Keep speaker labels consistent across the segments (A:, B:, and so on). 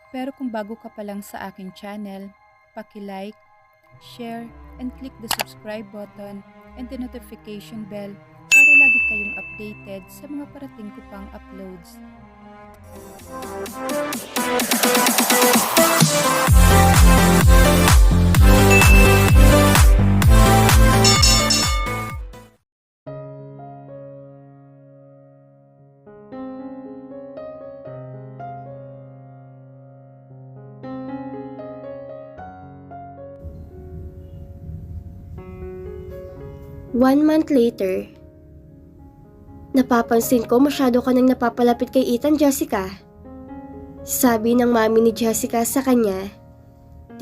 A: Pero kung bago ka pa lang sa aking channel, paki-like, share, and click the subscribe button and the notification bell para lagi kayong updated sa mga parating ko pang uploads.
B: One month later, napapansin ko masyado ka nang napapalapit kay Ethan, Jessica. Sabi ng mami ni Jessica sa kanya,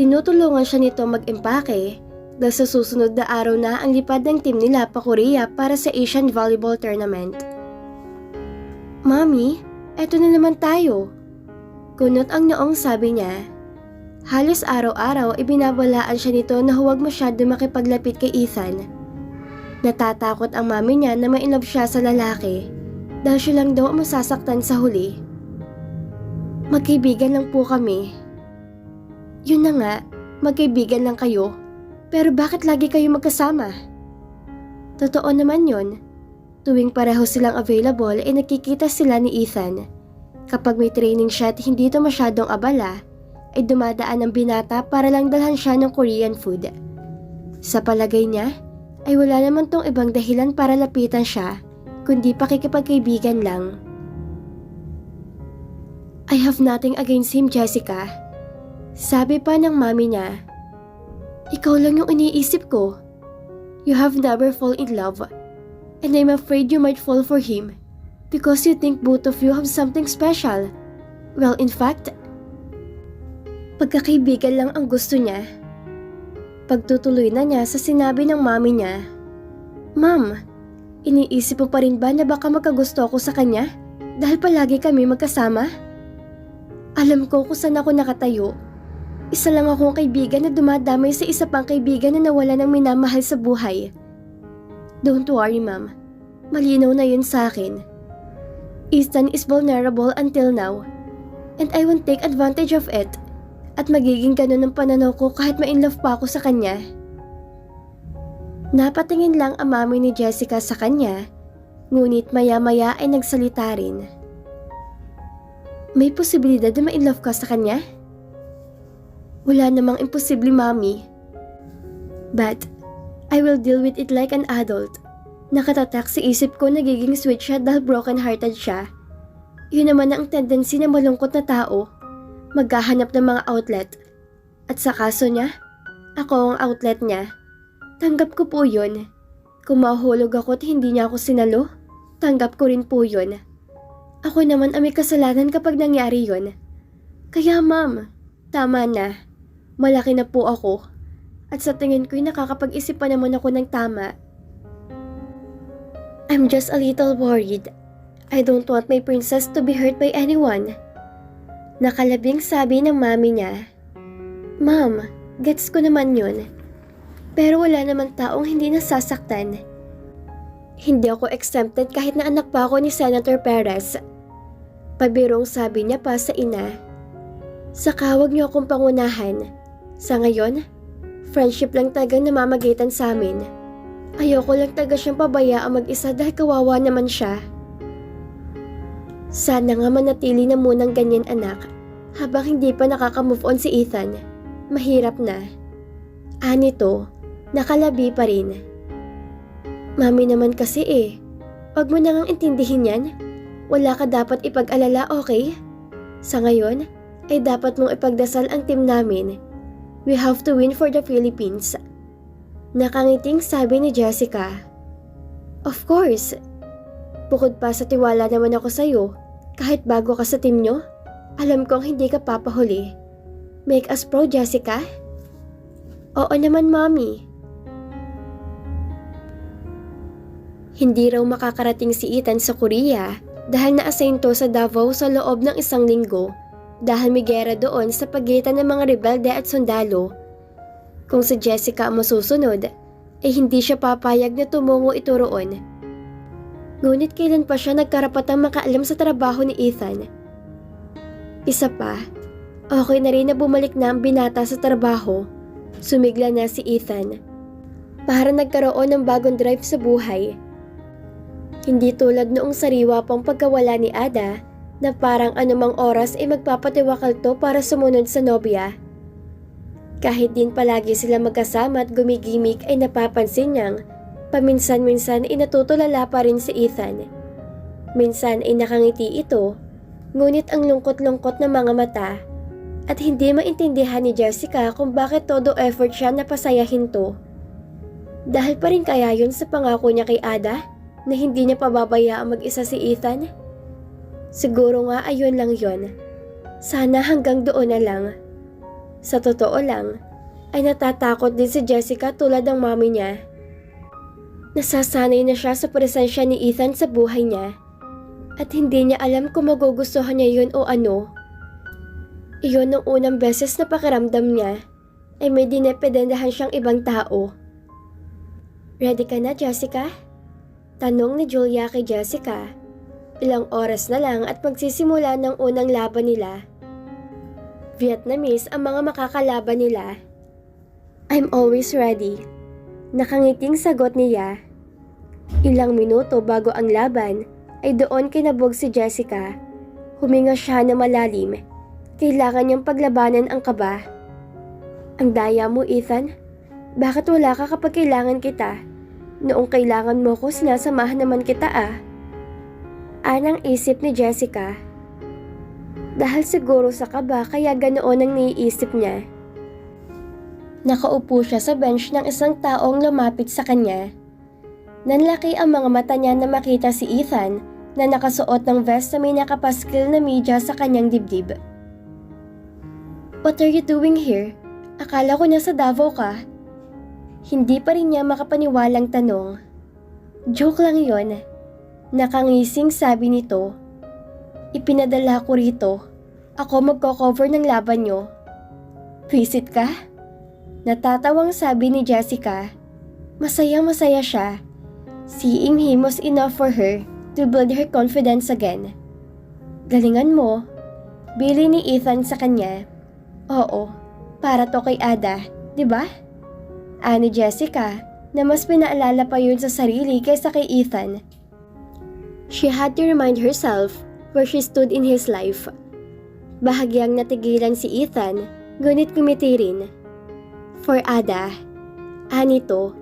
B: tinutulungan siya nito mag-empake dahil sa susunod na araw na ang lipad ng team nila pa Korea para sa Asian Volleyball Tournament. Mami, eto na naman tayo. Kunot ang noong sabi niya. Halos araw-araw ibinabalaan siya nito na huwag masyado makipaglapit kay Ethan. Natatakot ang mami niya na ma-inlove siya sa lalaki dahil siya lang daw ang masasaktan sa huli. Magkaibigan lang po kami. Yun na nga, magkaibigan lang kayo. Pero bakit lagi kayo magkasama? Totoo naman yun. Tuwing pareho silang available ay nakikita sila ni Ethan. Kapag may training siya at hindi ito masyadong abala, ay dumadaan ang binata para lang dalhan siya ng Korean food. Sa palagay niya, ay wala naman tong ibang dahilan para lapitan siya, kundi pakikipagkaibigan lang. I have nothing against him, Jessica. Sabi pa ng mami niya, ikaw lang yung iniisip ko. You have never fall in love, and I'm afraid you might fall for him because you think both of you have something special. Well, in fact, pagkakaibigan lang ang gusto niya. Pagtutuloy na niya sa sinabi ng mami niya, Ma'am, iniisip mo pa rin ba na baka magkagusto ako sa kanya dahil palagi kami magkasama? Alam ko kung saan ako nakatayo. Isa lang akong kaibigan na dumadamay sa isa pang kaibigan na nawala ng minamahal sa buhay. Don't worry, Ma'am. Malinaw na yun sa akin. Ethan is vulnerable until now, and I won't take advantage of it. At magiging ganun ang pananaw ko kahit ma-inlove pa ako sa kanya. Napatingin lang ang mami ni Jessica sa kanya, ngunit maya-maya ay nagsalita rin. May posibilidad na ma-inlove ka sa kanya? Wala namang imposible, mami. But, I will deal with it like an adult. Nakatatak sa isip ko nagiging sweet siya dahil broken-hearted siya. Yun naman ang tendency ng malungkot na tao. Maghahanap ng mga outlet. At sa kaso niya, ako ang outlet niya. Tanggap ko po yun. Kung mahulog ako at hindi niya ako sinalo, tanggap ko rin po yun. Ako naman ang may kasalanan kapag nangyari yun. Kaya ma'am, tama na. Malaki na po ako. At sa tingin ko'y nakakapag-isip pa naman ako ng tama. I'm just a little worried. I don't want my princess to be hurt by anyone. Nakalabing sabi ng mami niya, Ma'am, gets ko naman yun. Pero wala naman taong hindi nasasaktan. Hindi ako exempted kahit na anak pa ako ni Senator Perez. Pabirong sabi niya pa sa ina. Saka wag niyo akong pangunahan. Sa ngayon, friendship lang talagang namamagitan sa amin. Ayoko lang taga siyang pabayaan mag-isa dahil kawawa naman siya. Sana nga manatili na munang ganyan anak, habang hindi pa nakaka-move on si Ethan. Mahirap na. Anito, nakalabi pa rin. Mami naman kasi wag mo na ngang intindihin yan. Wala ka dapat ipag-alala, okay? Sa ngayon, ay dapat mong ipagdasal ang team namin. We have to win for the Philippines. Nakangiting sabi ni Jessica. Of course. Bukod pa sa tiwala naman ako sa'yo, kahit bago ka sa team nyo, alam kong hindi ka papahuli. Make us proud, Jessica? Oo naman, Mommy. Hindi raw makakarating si Ethan sa Korea dahil na-assign to sa Davao sa loob ng 1 linggo dahil may gera doon sa pagitan ng mga rebelde at sundalo. Kung si Jessica ang masusunod, hindi siya papayag na tumungo ito roon. Ngunit kailan pa siya nagkarapatang makaalam sa trabaho ni Ethan? Isa pa, Okay na rin na bumalik na ang binata sa trabaho. Sumigla na si Ethan. Para nagkaroon ng bagong drive sa buhay. Hindi tulad noong sariwa pang pagkawala ni Ada na parang anumang oras ay magpapatiwakal to para sumunod sa nobya. Kahit din palagi sila magkasama at gumigimik ay napapansin niyang paminsan-minsan ay natutulala pa rin si Ethan. Minsan ay nakangiti ito, ngunit ang lungkot-lungkot ng mga mata at hindi maintindihan ni Jessica kung bakit todo effort siya na pasayahin to. Dahil pa rin kaya yun sa pangako niya kay Ada na hindi niya pababayaan mag-isa si Ethan? Siguro nga ayun lang yun. Sana hanggang doon na lang. Sa totoo lang, ay natatakot din si Jessica tulad ng mami niya. Nasasanay na siya sa presensya ni Ethan sa buhay niya at hindi niya alam kung magugustuhan niya yun o ano. Iyon ang unang beses na pakiramdam niya ay may dinependendahan siyang ibang tao. Ready ka na, Jessica? Tanong ni Julia kay Jessica. Ilang oras na lang at magsisimula ng unang laban nila. Vietnamese ang mga makakalaban nila. I'm always ready. Nakangiting sagot niya. Ilang minuto bago ang laban ay doon kinabog si Jessica. Huminga siya na malalim. Kailangan niyang paglabanan ang kaba. Ang daya mo, Ethan. Bakit wala ka kapag kailangan kita? Noong kailangan mo ko, sinasamahan naman kita Anang isip ni Jessica. Dahil siguro sa kaba kaya ganoon ang naiisip niya. Nakaupo siya sa bench ng isang taong lumapit sa kanya. Nanlaki ang mga mata niya na makita si Ethan na nakasuot ng vest na may nakapaskil na media sa kanyang dibdib. What are you doing here? Akala ko nasa Davao ka. Hindi pa rin niya makapaniwalang tanong. Joke lang yon. Nakangising sabi nito. Ipinadala ko rito. Ako magko-cover ng laban nyo. Visit ka? Natatawang sabi ni Jessica. Masayang-masaya siya. Seeing him was enough for her to build her confidence again. Galingan mo. Bili ni Ethan sa kanya. Oo, para to kay Ada, di ba? Ani Jessica na mas pinaalala pa yun sa sarili kaysa kay Ethan. She had to remind herself where she stood in his life. Bahagyang natigilan si Ethan, ngunit kumiti rin. For Ada, ani to.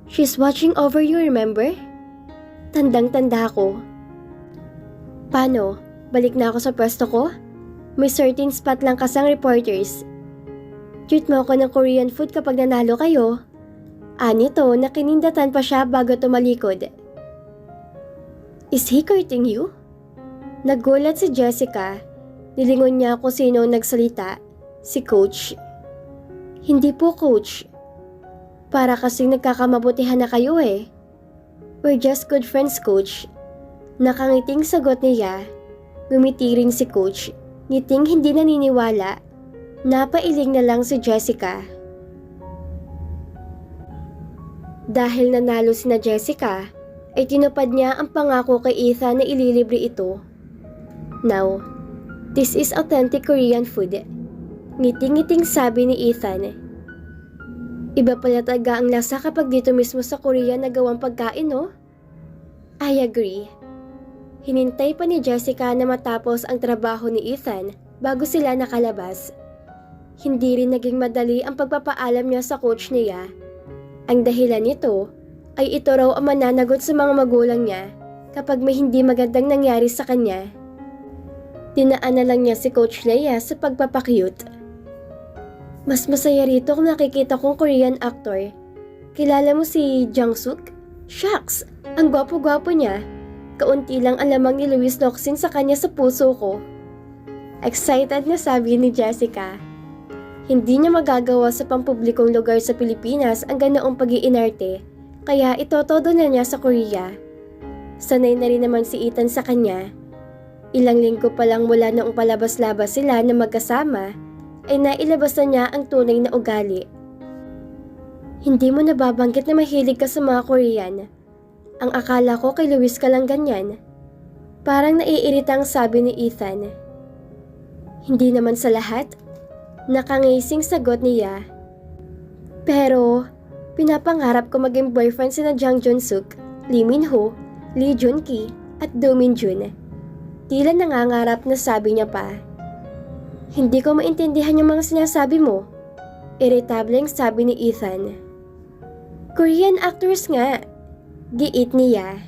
B: She's watching over you, remember? Tandang-tanda ko. Paano? Balik na ako sa pwesto ko? May certain spot lang kasang reporters. Treat mo ako ng Korean food kapag nanalo kayo. Ani to na kinindatan pa siya bago tumalikod. Is he courting you? Nagulat si Jessica. Nilingon niya kung sino nagsalita. Si Coach. Hindi po, Coach. Para kasing nagkakamabutihan na kayo We're just good friends, Coach. Nakangiting sagot niya. Ngumiti rin si Coach. Ngiting hindi naniniwala. Napailing na lang si Jessica. Dahil nanalo sina Jessica, ay tinupad niya ang pangako kay Ethan na ililibre ito. Now, this is authentic Korean food. Ngiting-ngiting sabi ni Ethan. Iba pala talaga ang lasa kapag dito mismo sa Korea nagawang pagkain, no? I agree. Hinintay pa ni Jessica na matapos ang trabaho ni Ethan bago sila nakalabas. Hindi rin naging madali ang pagpapaalam niya sa coach niya. Ang dahilan nito ay ito raw ang mananagot sa mga magulang niya kapag may hindi magandang nangyari sa kanya. Dinaan na lang niya si Coach Leia sa pagpapakyut. Mas masaya rito kung nakikita kong Korean actor. Kilala mo si Jang Suk? Shucks! Ang gwapo-gwapo niya. Kaunti lang ang lamang ni Luis Locsin sa kanya sa puso ko. Excited na sabi ni Jessica. Hindi niya magagawa sa pampublikong lugar sa Pilipinas ang ganoong pag-iinarte, kaya itotodo na niya sa Korea. Sanay na rin naman si Ethan sa kanya. Ilang linggo pa lang mula noong palabas-labas sila na magkasama, ay nailabas na niya ang tunay na ugali. Hindi mo nababanggit na mahilig ka sa mga Korean. Ang akala ko kay Luis ka lang ganyan. Parang naiiritang sabi ni Ethan. Hindi naman sa lahat. Nakangising sagot niya. Pero, pinapangarap ko maging boyfriend sina Jang Jun-suk, Lee Min-ho, Lee Jun-ki, at Do Min-jun. Tila nangangarap na sabi niya pa. Hindi ko maintindihan yung mga sinasabi mo. Irritableng sabi ni Ethan. Korean actors nga. Giit niya.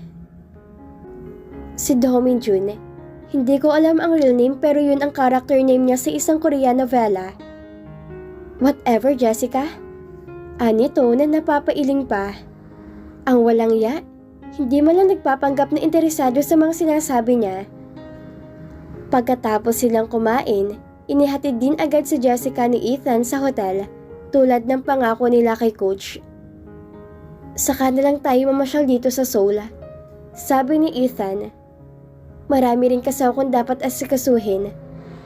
B: Si Do Min-jun. Hindi ko alam ang real name pero yun ang character name niya sa isang Korean novela. Whatever, Jessica. Anito na napapailing pa. Ang walang ya, hindi man lang nagpapanggap na interesado sa mga sinasabi niya. Pagkatapos silang kumain, inihatid din agad si Jessica ni Ethan sa hotel tulad ng pangako nila kay Coach. Saka na lang tayo mamasyal dito sa Seoul, sabi ni Ethan. Marami rin kasi akong dapat asikasuhin.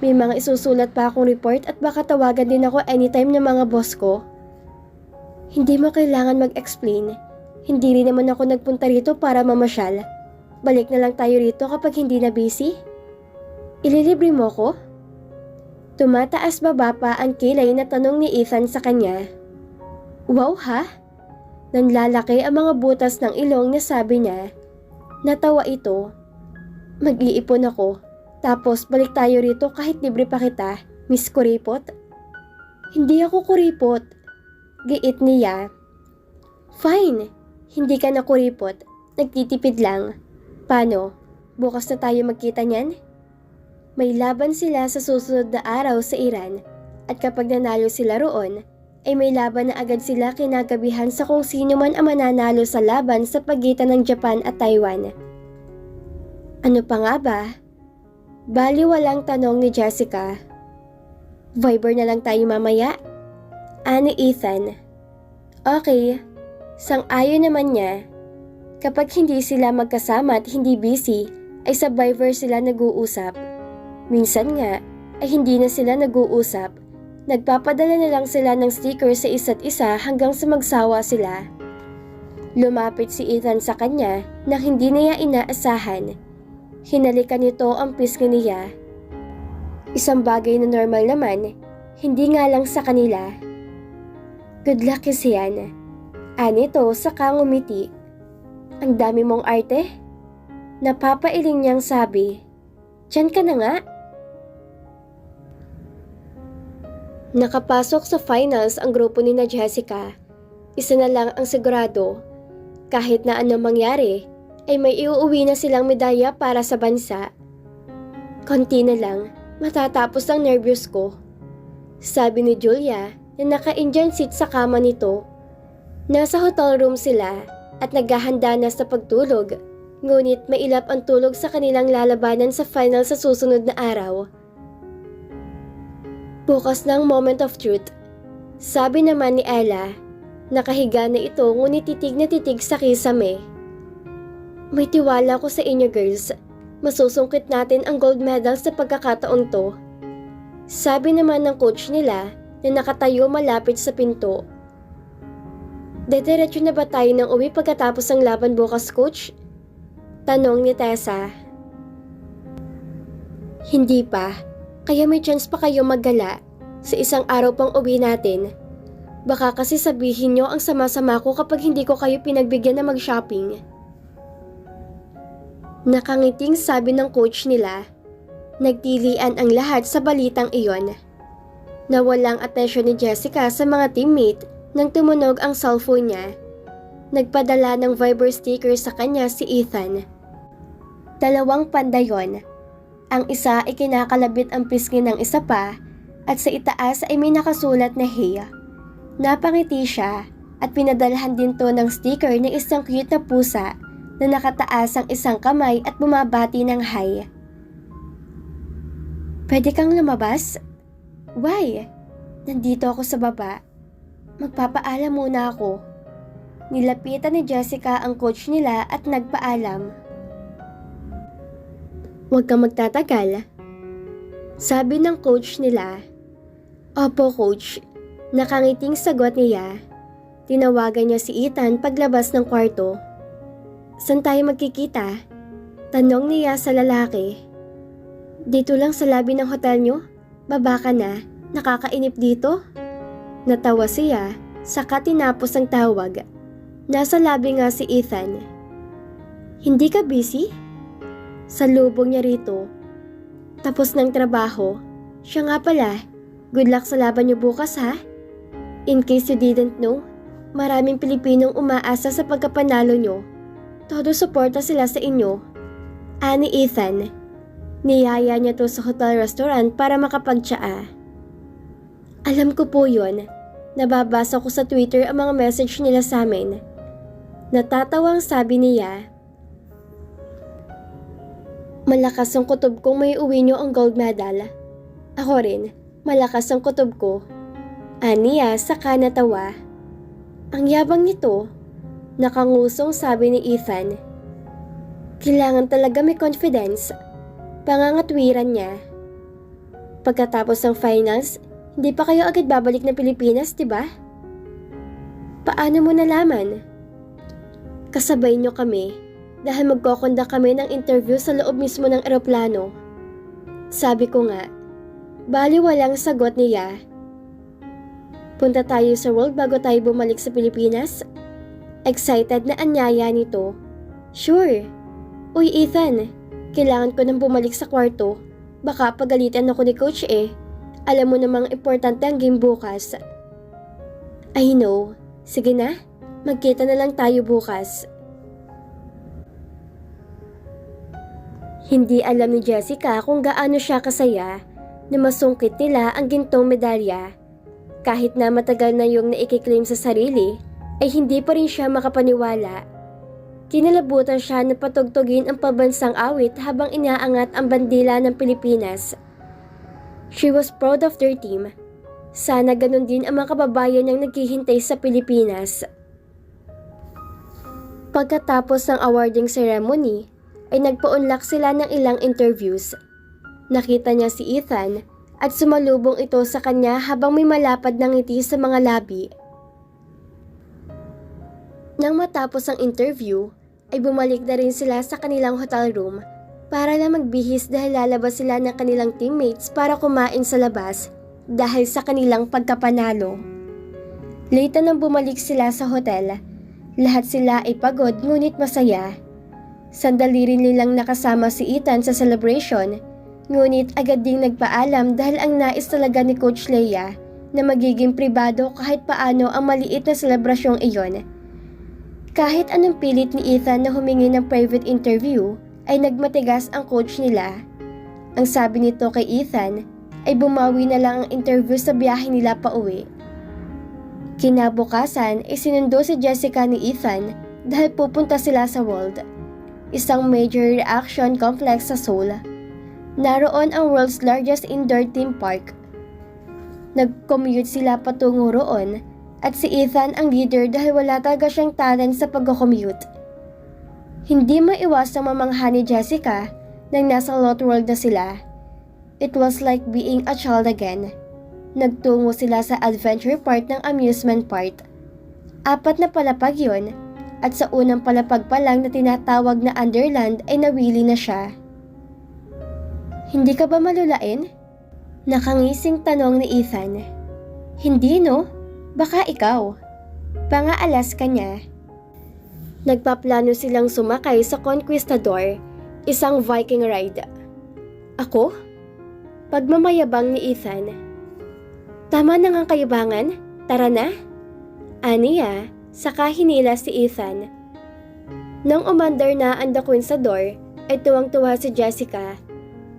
B: May mga isusulat pa akong report at baka tawagan din ako anytime ng mga boss ko. Hindi mo kailangan mag-explain. Hindi rin naman ako nagpunta rito para mamasyal. Balik na lang tayo rito kapag hindi na busy. Ililibre mo ko? Tumataas baba pa ang kilay na tanong ni Ethan sa kanya. Wow ha? Nanlalaki ang mga butas ng ilong na sabi niya. Natawa ito. Mag-iipon ako, tapos balik tayo rito kahit libre pa kita, Miss Kuripot. Hindi ako kuripot. Giit niya. Fine, hindi ka na kuripot. Nagtitipid lang. Paano? Bukas na tayo magkita niyan? May laban sila sa susunod na araw sa Iran at kapag nanalo sila roon, ay may laban na agad sila kinagabihan sa kung sino man ang mananalo sa laban sa pagitan ng Japan at Taiwan. Ano pa nga ba? Baliwalang tanong ni Jessica. Viber na lang tayo mamaya? Ani Ethan. Okay, sang-ayon naman niya. Kapag hindi sila magkasama at hindi busy, ay sa Viber sila nag-uusap. Minsan nga, ay hindi na sila nag-uusap. Nagpapadala na lang sila ng sticker sa isa't isa hanggang sa magsawa sila. Lumapit si Ethan sa kanya na hindi niya inaasahan. Hinalikan nito ang pisngi niya. Isang bagay na normal naman, hindi nga lang sa kanila. Good luck kasi yan. Anito saka ngumiti. Ang dami mong arte? Napapailing niyang sabi. Diyan ka na nga. Nakapasok sa finals ang grupo ni na Jessica. Isa na lang ang sigurado. Kahit na anong mangyari, ay may iuuwi na silang medalya para sa bansa. Konti na lang, matatapos ang nervyos ko. Sabi ni Julia na naka-Indian seat sa kama nito. Nasa hotel room sila at naghahanda na sa pagtulog, ngunit mailap ang tulog sa kanilang lalabanan sa final sa susunod na araw. Bukas ng moment of truth. Sabi naman ni Ella, nakahiga na ito ngunit titig na titig sa kisame. May tiwala ko sa inyo girls. Masusungkit natin ang gold medal sa pagkakataon to. Sabi naman ng coach nila na nakatayo malapit sa pinto. Dediretso na ba tayo ng uwi pagkatapos ng laban bukas, coach? Tanong ni Tessa. Hindi pa. Kaya may chance pa kayo maggala. Sa isang araw pang uwi natin. Baka kasi sabihin nyo ang sama-sama ko kapag hindi ko kayo pinagbigyan na mag-shopping. Nakangiting sabi ng coach nila. Nagtilian ang lahat sa balitang iyon. Nawalang atensyon ni Jessica sa mga teammate nang tumunog ang cellphone niya. Nagpadala ng Viber sticker sa kanya si Ethan. 2 pandayon. Ang isa ay kinakalabit ang pisngi ng isa pa at sa itaas ay may nakasulat na hey. Napangiti siya at pinadalhan din to ng sticker ng isang cute na pusa na nakataas ang isang kamay at bumabati ng hi. Pwede kang lumabas? Why? Nandito ako sa baba. Magpapaalam muna ako. Nilapitan ni Jessica ang coach nila at nagpaalam. Huwag kang magtatagal. Sabi ng coach nila. Opo coach. Nakangiting sagot niya. Tinawagan niya si Ethan paglabas ng kwarto. Saan tayo magkikita? Tanong niya sa lalaki. Dito lang sa lobby ng hotel nyo? Baba ka na. Nakakainip dito. Natawa siya, saka tinapos ang tawag. Nasa labi nga si Ethan. Hindi ka busy? Salubong niya rito. Tapos ng trabaho. Siya nga pala, good luck sa laban niyo bukas ha? In case you didn't know, maraming Pilipinong umaasa sa pagkapanalo niyo. Todo suporta sila sa inyo. Ani Ethan. Niyaya niya to sa hotel-restaurant para makapagtsaa. Alam ko po yun. Nababasa ko sa Twitter ang mga message nila sa amin. Natatawang sabi niya, malakas ang kutob kong may uwi niyo ang gold medal. Ako rin, malakas ang kutob ko. Aniya saka natawa. Ang yabang nito, nakangusong sabi ni Ethan. Kailangan talaga may confidence. Pangangatwiran niya. Pagkatapos ng finals, hindi pa kayo agad babalik ng Pilipinas, diba? Paano mo nalaman? Kasabay niyo kami dahil magkokonda kami ng interview sa loob mismo ng eroplano. Sabi ko nga, bali walang sagot niya. Punta tayo sa world bago tayo bumalik sa Pilipinas? Excited na anyaya nito. Sure. Uy Ethan, kailangan ko nang bumalik sa kwarto. Baka pagalitan ako ni coach eh. Alam mo namang importante ang game bukas. I know. Sige na, magkita na lang tayo bukas. Hindi alam ni Jessica kung gaano siya kasaya na masungkit nila ang gintong medalya. Kahit na matagal na yung naikiklaim sa sarili, ay hindi pa rin siya makapaniwala. Kinalabutan siya na patugtugin ang pabansang awit habang inaangat ang bandila ng Pilipinas. She was proud of their team. Sana ganun din ang mga kababayan niyang naghihintay sa Pilipinas. Pagkatapos ng awarding ceremony, ay nagpaunlak sila ng ilang interviews. Nakita niya si Ethan at sumalubong ito sa kanya habang may malapad na ngiti sa mga labi. Nang matapos ang interview, ay bumalik na rin sila sa kanilang hotel room para na magbihis dahil lalabas sila ng kanilang teammates para kumain sa labas dahil sa kanilang pagkapanalo. Late na nang bumalik sila sa hotel. Lahat sila ay pagod ngunit masaya. Sandali rin nilang nakasama si Ethan sa celebration, ngunit agad ding nagpaalam dahil ang nais talaga ni Coach Leia na magiging pribado kahit paano ang maliit na selebrasyong iyon. Kahit anong pilit ni Ethan na humingi ng private interview, ay nagmatigas ang coach nila. Ang sabi nito kay Ethan ay bumawi na lang ang interview sa biyahe nila pauwi. Kinabukasan ay sinundo si Jessica ni Ethan dahil pupunta sila sa World, isang major reaction complex sa Seoul. Naroon ang world's largest indoor theme park. Nag-commute sila patungo roon at si Ethan ang leader dahil wala talaga siyang talent sa pag-commute. Hindi maiwasang mamangha ni Jessica nang nasa Lot World na sila. It was like being a child again. Nagtungo sila sa adventure part ng amusement part. 4 na palapag yun at sa unang palapag pa lang na tinatawag na Underland ay nawili na siya. Hindi ka ba malulain? Nakangising tanong ni Ethan. Hindi no? Baka ikaw. Pangaalas ka niya. Nagpaplano silang sumakay sa Conquistador, isang Viking ride. Ako? Pagmamayabang ni Ethan. Tama na ngang kayabangan, tara na. Aniya, saka hinila si Ethan. Nang umandar na ang The Conquistador, ay tuwang-tuwa si Jessica.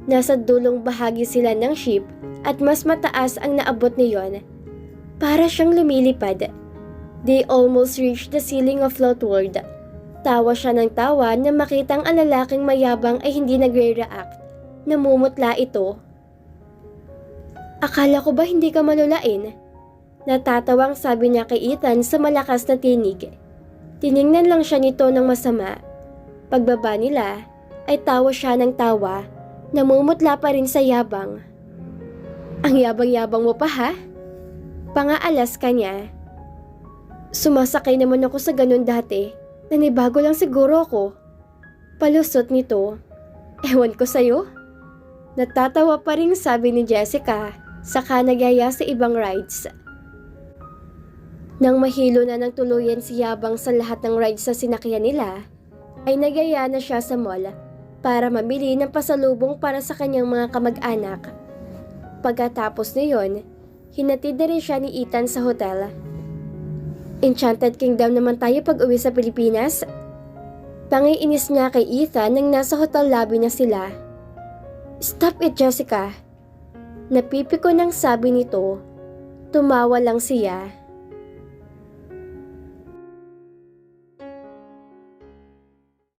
B: Nasa dulong bahagi sila ng ship at mas mataas ang naabot niyon. Para siyang lumilipad. They almost reached the ceiling of Lot World. Tawa siya ng tawa na makitang ang lalaking mayabang ay hindi nagre-react. Namumutla ito. Akala ko ba hindi ka malulain? Natatawang sabi niya kay Ethan sa malakas na tinig. Tiningnan lang siya nito ng masama. Pagbaba nila, ay tawa siya ng tawa. Namumutla pa rin sa yabang. Ang yabang-yabang mo pa ha? Pangaalas ka niya. Sumasakay naman ako sa ganun dati. Nanibago lang siguro ako. Palusot nito. Ewan ko sa'yo. Natatawa pa rin sabi ni Jessica Saka nagyaya sa ibang rides. Nang mahilo na ng tuluyan si Yabang sa lahat ng rides na sinakyan nila, ay nagyaya na siya sa mall para mamili ng pasalubong para sa kanyang mga kamag-anak. Pagkatapos niyon, hinatid na rin siya ni Ethan sa hotel. Enchanted Kingdom naman tayo pag uwi sa Pilipinas. Pangiinis niya kay Ethan nang nasa hotel lobby na sila. "Stop it, Jessica." Napipiko nang sabi nito. Tumawa lang siya.